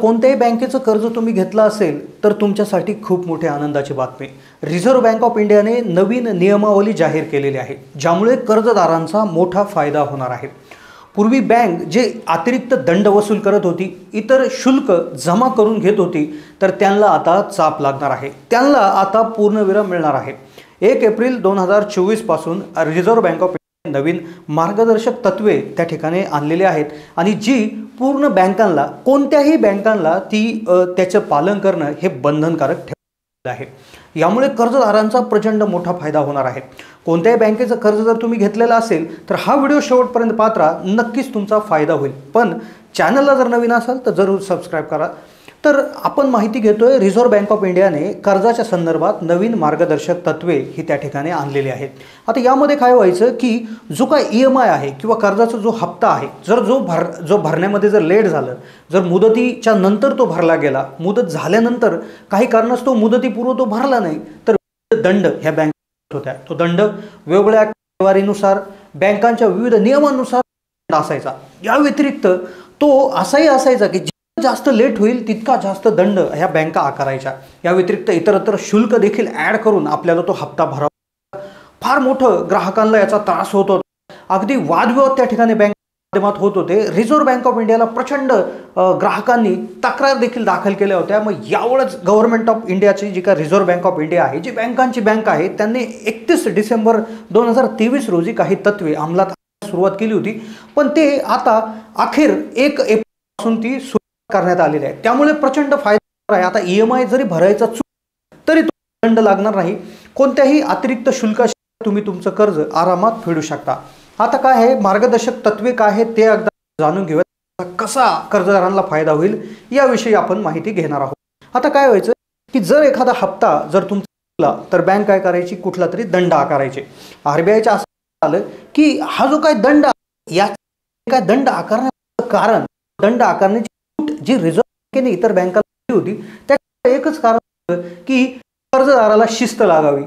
कोणत्याही बँकेचं कर्ज तुम्ही घेतलं असेल तर तुमच्यासाठी खूप मोठी आनंदाची बातमी। रिझर्व्ह बँक ऑफ इंडियाने नवीन नियमावली जाहीर केलेली आहे, ज्यामुळे कर्जदारांचा मोठा फायदा होणार आहे। पूर्वी बँक जे अतिरिक्त दंड वसूल करत होती, इतर शुल्क जमा करून घेत होती, तर त्यांना आता चाप लागणार आहे। त्यांना आता पूर्णविराम मिळणार आहे। 1 एप्रिल 2024 पासून रिझर्व्ह बँक ऑफ इंडिया नवीन मार्गदर्शक तत्वे त्या ठिकाणी आणलेली आहेत आणि जी पूर्ण बँकांना, कोणत्याही बँकांना त्याचे पालन करणं हे बंधनकारक ठेवलं आहे। यामुळे कर्जदारांचा प्रचंड मोठा फायदा होणार आहे। कोणत्याही बँकेचं कर्ज जर तुम्ही घेतलेलं असेल तर हा व्हिडिओ शेवटपर्यंत पाहत राहा, नक्कीच तुमचा फायदा होईल। पण चॅनलला जर नवीन असाल तर जरूर सबस्क्राइब करा। तर आपण माहिती घेतोय, रिझर्व्ह बँक ऑफ इंडियाने कर्जाच्या संदर्भात नवीन मार्गदर्शक तत्वे ही त्या ठिकाणी आणलेली आहेत। आता यामध्ये काय व्हायचं की जो काय EMI आहे किंवा कर्जाचा जो हप्ता आहे, जर जो भरण्यामध्ये जर लेट झालं, जर मुदतीच्या नंतर तो भरला गेला, मुदत झाल्यानंतर काही कारणास्तव मुदतीपूर्व तो भरला नाही, तर दंड ह्या बँक होत्या। तो दंड वेगवेगळ्या आकडेवारीनुसार, बँकांच्या विविध नियमांनुसार असायचा। या व्यतिरिक्त तो असाही असायचा की जास्त लेट होईल तितका जास्त दंड ह्या बँका आकारायच्या। या व्यतिरिक्त इतरत्र शुल्क देखील ऍड करून आपल्याला तो हप्ता भरावा। फार मोठं ग्राहकांना याचा त्रास होत होता। अगदी वादविवाद त्या ठिकाणी बँक माध्यमात होत होते। रिझर्व्ह बँक ऑफ इंडियाला प्रचंड ग्राहकांनी तक्रार देखील दाखल केल्या होत्या। मग यावेळेस गव्हर्नमेंट ऑफ इंडियाची जी काय रिझर्व्ह बँक ऑफ इंडिया आहे, जी बँकांची बँक आहे, त्यांनी 31 डिसेंबर 2023 रोजी काही तत्वे अंमलात सुरुवात केली होती। पण ते आता अखेर 1 एप्रिल पासून ती करण्यात आलेले आहे। त्यामुळे प्रचंड फायदा आहे। आता EMI जरी भरायचा चूक तरी दंड लागणार नाही। कोणत्याही अतिरिक्त शुल्काशिवाय तुम्ही तुमचं कर्ज आरामात फेडू शकता। आता काय आहे, मार्गदर्शक तत्वे काय आहेत ते एकदा जाणून घेऊया। कसा कर्जदारांना फायदा होईल याविषयी आपण माहिती घेणार आहोत। आता काय व्हायचं की जर एखादा हप्ता जर तुमचा तर बँक काय करायची, कुठला तरी दंड आकारायचे। RBIच्या असं आलं की हा जो काय दंड, या काय दंड आकारण्याचं कारण, दंड आकारण्याची जी रिझर्व्ह बँकेने इतर बँकांना दिली होती त्या एकच कारण होतं की कर्जदाराला शिस्त लागावी,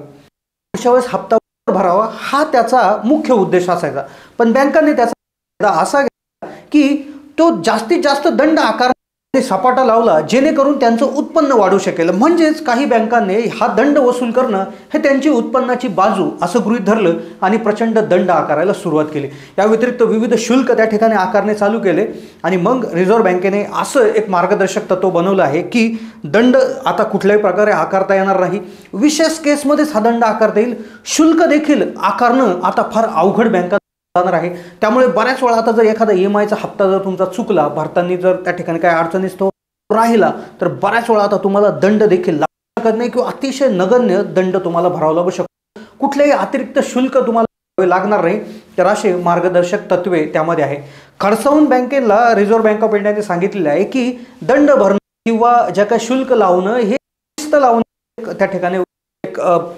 अशा वेळेस हप्ता भरावा, हा त्याचा मुख्य उद्देश असायचा। पण बँकांनी त्याचा फायदा असा घेतला की तो जास्तीत जास्त दंड आकारण्याचा सपाटा लावला, जेणेकरून त्यांचं उत्पन्न वाढू शकेल। म्हणजेच काही बँकांनी हा दंड वसूल करणं हे त्यांची उत्पन्नाची बाजू असं गृहीत धरलं आणि प्रचंड दंड आकारायला सुरुवात केली। या व्यतिरिक्त विविध शुल्क त्या ठिकाणी आकारणे चालू केले आणि मग रिझर्व्ह बँकेने असं एक मार्गदर्शक तत्व बनवलं आहे की दंड आता कुठल्याही प्रकारे आकारता येणार नाही। विशेष केसमध्येच हा दंड आकारता येईल। शुल्क देखील आकारणं आता फार अवघड बँका आहे। त्यामुळे बऱ्याच वेळा आता जर एखादा EMIचा हप्ता जर तुमचा चुकला, भरताना जर त्या ठिकाणी काही अडचणीस तो राहिला, तर बऱ्याच वेळा आता तुम्हाला दंड देखील लागू शकत नाही किंवा अतिशय नगण्य दंड तुम्हाला भरावा लागू शकतो। कुठलेही अतिरिक्त शुल्क तुम्हाला लागणार नाही। तर असे मार्गदर्शक तत्वे त्यामध्ये आहे। खडसावून बँकेला रिझर्व्ह बँक ऑफ इंडियाने सांगितलेले आहे की दंड भरणं किंवा ज्या काही शुल्क लावणं हे शिस्त लावणं त्या ठिकाणी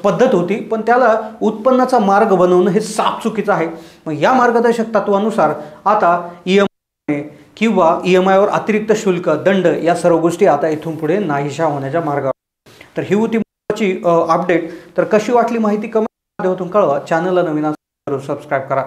पद्धत होती, पण त्याला उत्पन्नाचा मार्ग बनवणं हे साफ चुकीचं आहे। मग या मार्गदर्शक तत्वानुसार आता EMI किंवा EMI वर अतिरिक्त शुल्क, दंड या सर्व गोष्टी आता इथून पुढे नाहीशा होण्याच्या मार्गावर। तर ही होती महत्त्वाची अपडेट। तर कशी वाटली माहिती कमेंट माध्यमातून कळवा। चॅनलला नवीन असेल तर सबस्क्राइब करा।